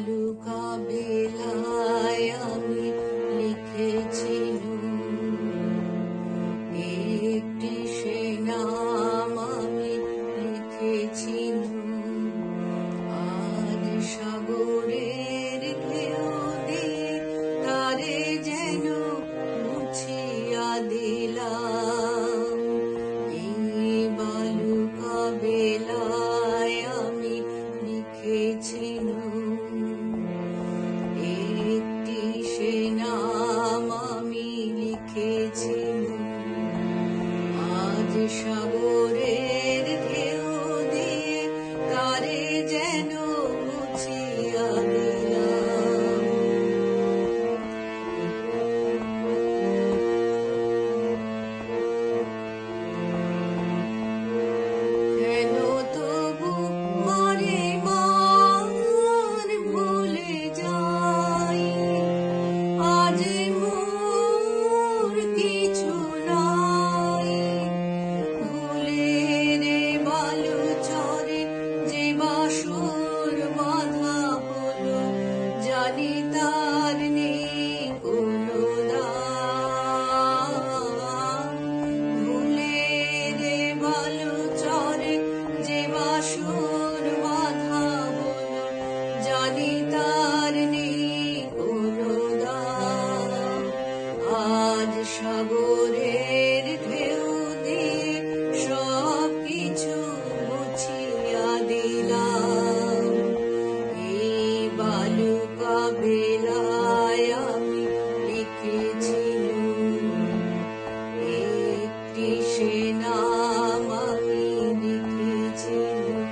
বালুকা বেলায় আমি লিখেছিলুম, একটি সে নাম আমি লিখেছিলুম। আজ সাগরের ঢেউ দিয়ে তারে যেন মুছিয়া দিলাম। এই বালুকা বেলায় আমি লিখেছিলুম, একটি সে নাম আমি লিখেছিলুম। আজ সাগরের ঢেউ দিয়ে তারে যেন মুছিয়া দিলাম। কেন তবু মারে মান ভুলে যাই, আজ মোর কিছু নাই। ভুলের বালু চরে যে বাসর বাঁধা হলো, জানি তার নেই কোনো দাম। ভুলের বালু চরে যে বাসর বাঁধা হলো, জানি তার নেই কোনো দাম। আজ সাগরের ঢেউ দিয়ে সব কিছু মুছিয়া দিলাম। এই বালুকা বেলায় আমি লিখেছিলুম, একটি সে নাম আমি লিখেছিলুম।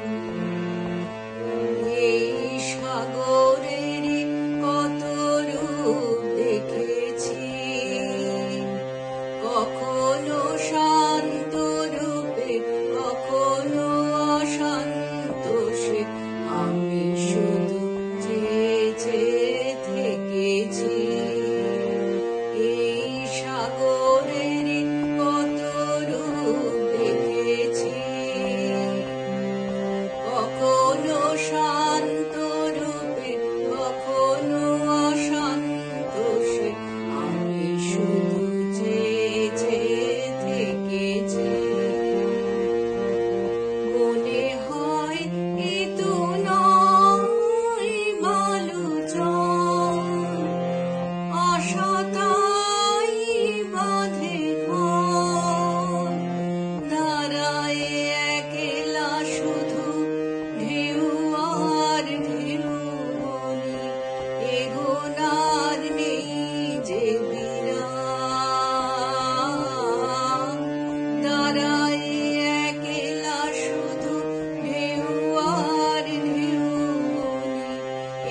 এই সাগরের কত রূপ দেখেছি, কখনো শান্ত রূপে কখনো অশান্ত সে। আমি শুধু চেয়ে চেয়ে থেকেছি। এই সাগরের কত রূপ দেখেছি, কখনো শান্ত রূপে কখনো অশান্ত সে। আমি শুধু চেয়ে চেয়ে থেকেছি। মনে হয় এ তো নয় বালু চর, আশা তাই বাঁধে ঘর। দাঁড়ায় একলা শুধু ঢেউ আর ঢেউ বলি, এগোনার নেই যে বিরাম। দাঁড়ায় একলা শুধু ঢেউ আর ঢেউ বলি,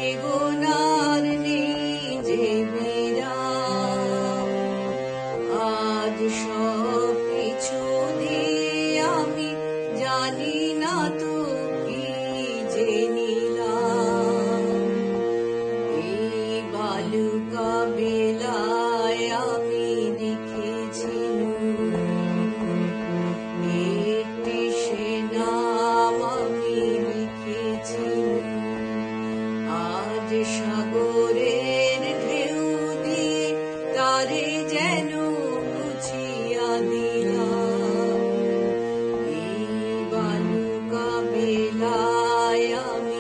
এগোনার নেই যে বিরাম। আজ সব কিছু দিয়ে আমি জানি না তো কি যে নিলাম। এই বালুকা বেলায় আমি লিখেছিলুম, একটি সে নাম আমি লিখেছিলুম। আজ সাগরের ঢেউ দিয়ে তারে যেন মুছিয়া দিলাম। এই বালুকা বেলায় আমি